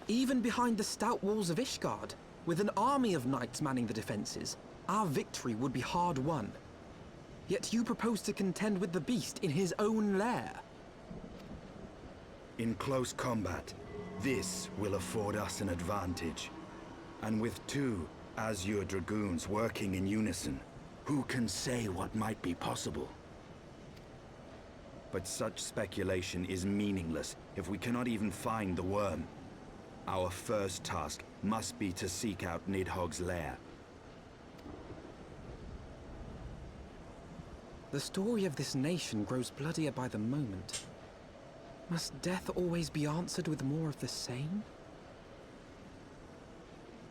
Even behind the stout walls of Ishgard, with an army of knights manning the defenses, our victory would be hard won. Yet you propose to contend with the beast in his own lair. In close combat, this will afford us an advantage. And with two Azure Dragoons working in unison, who can say what might be possible? But such speculation is meaningless if we cannot even find the worm. Our first task must be to seek out Nidhogg's lair. The story of this nation grows bloodier by the moment. Must death always be answered with more of the same?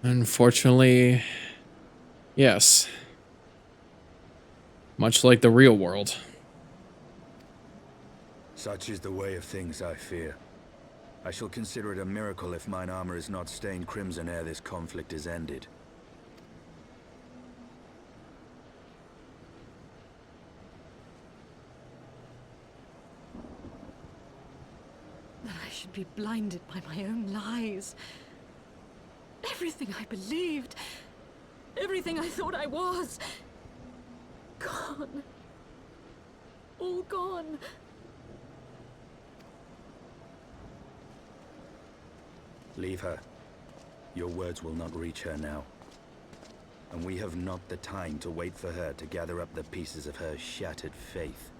Unfortunately, yes. Much like the real world. Such is the way of things, I fear. I shall consider it a miracle if mine armor is not stained crimson ere this conflict is ended. That I should be blinded by my own lies. Everything I believed, everything I thought I was, gone. All gone. Leave her. Your words will not reach her now. And we have not the time to wait for her to gather up the pieces of her shattered faith.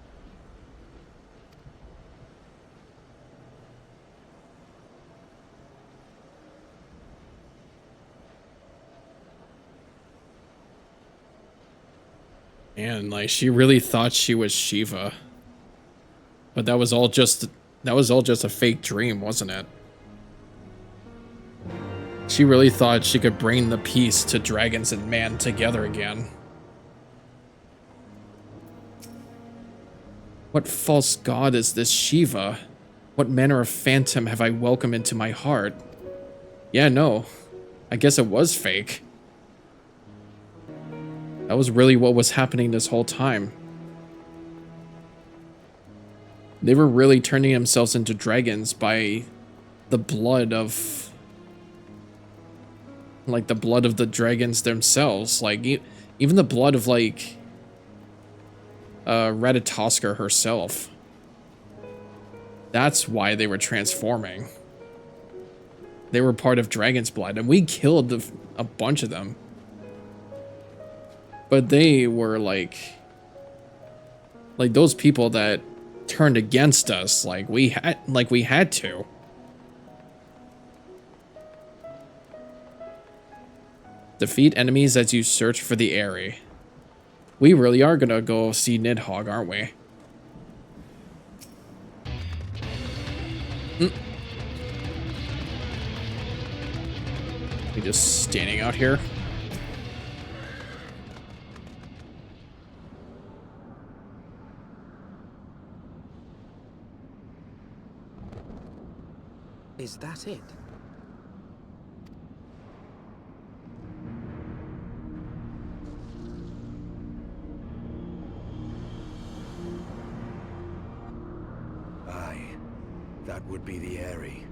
And like she really thought she was Shiva. But that was all just a fake dream, wasn't it? She really thought she could bring the peace to dragons and man together again. What false god is this Shiva? What manner of phantom have I welcomed into my heart? Yeah, no. I guess it was fake. That was really what was happening this whole time. They were really turning themselves into dragons by the blood of... like, the blood of the dragons themselves. Like, even the blood of, like... Ratatoskr herself. That's why they were transforming. They were part of dragon's blood, and we killed a bunch of them. But they were like those people that turned against us like we had to. Defeat enemies as you search for the Eyrie. We really are gonna go see Nidhogg, aren't we? We just standing out here. Is that it? Aye, that would be the Eyrie.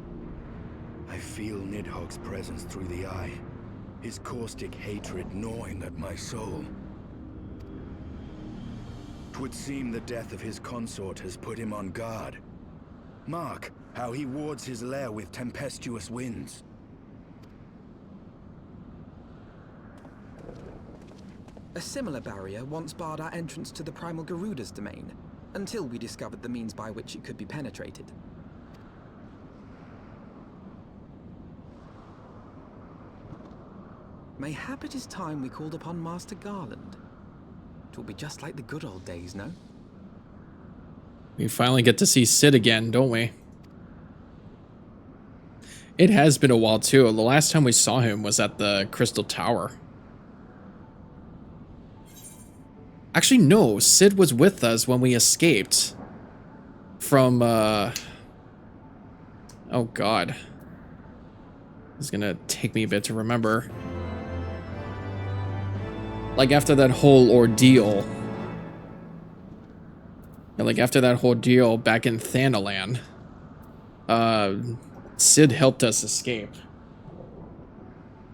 I feel Nidhogg's presence through the eye, his caustic hatred gnawing at my soul. 'Twould seem the death of his consort has put him on guard. Mark how he wards his lair with tempestuous winds. A similar barrier once barred our entrance to the Primal Garuda's domain, until we discovered the means by which it could be penetrated. Mayhap it is time we called upon Master Garland. It will be just like the good old days, no? We finally get to see Sid again, don't we? It has been a while too. The last time we saw him was at the Crystal Tower. Actually, no. Sid was with us when we escaped from, oh god. It's gonna take me a bit to remember. Like, after that whole ordeal. And like, after that whole deal back in Thanalan, Sid helped us escape.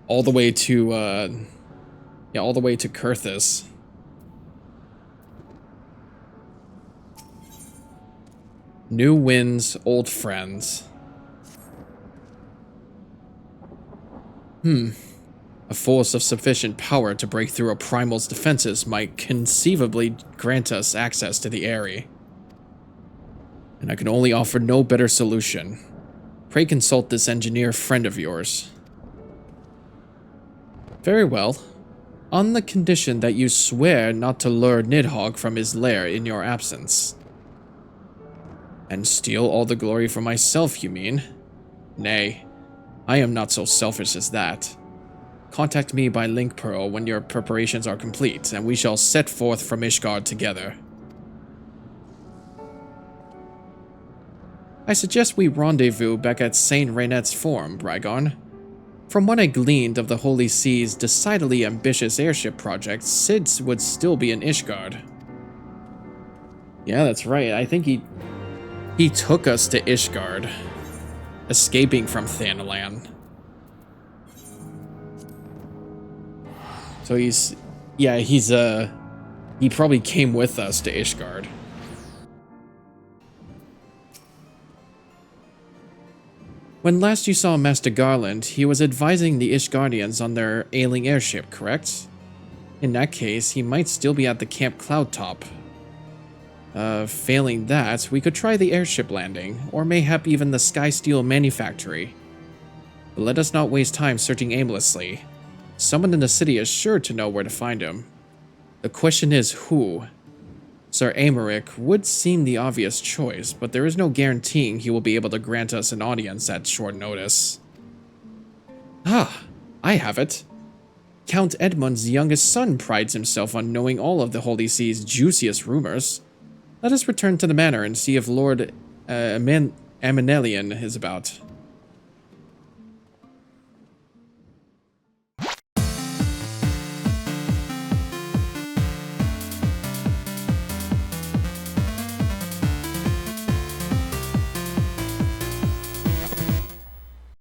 All the way to, all the way to Kurthus. New winds, old friends. A force of sufficient power to break through a primal's defenses might conceivably grant us access to the Eyrie. And I can only offer no better solution. Pray consult this engineer friend of yours. Very well. On the condition that you swear not to lure Nidhogg from his lair in your absence. And steal all the glory for myself, you mean? Nay, I am not so selfish as that. Contact me by link pearl when your preparations are complete, and we shall set forth from Ishgard together. I suggest we rendezvous back at Saint Rainette's Forum, Bragon. From what I gleaned of the Holy Sea's decidedly ambitious airship project, Sid would still be in Ishgard. Yeah, that's right. I think he took us to Ishgard, escaping from Thanalan. So he probably came with us to Ishgard. When last you saw Master Garland, he was advising the Ishgardians on their ailing airship, correct? In that case, he might still be at the Camp Cloudtop. Failing that, we could try the airship landing, or mayhap even the Skysteel manufactory. But let us not waste time searching aimlessly. Someone in the city is sure to know where to find him. The question is who? Sir Aymeric would seem the obvious choice, but there is no guaranteeing he will be able to grant us an audience at short notice. Ah, I have it. Count Edmund's youngest son prides himself on knowing all of the Holy Sea's juiciest rumors. Let us return to the manor and see if Lord Amenelian is about.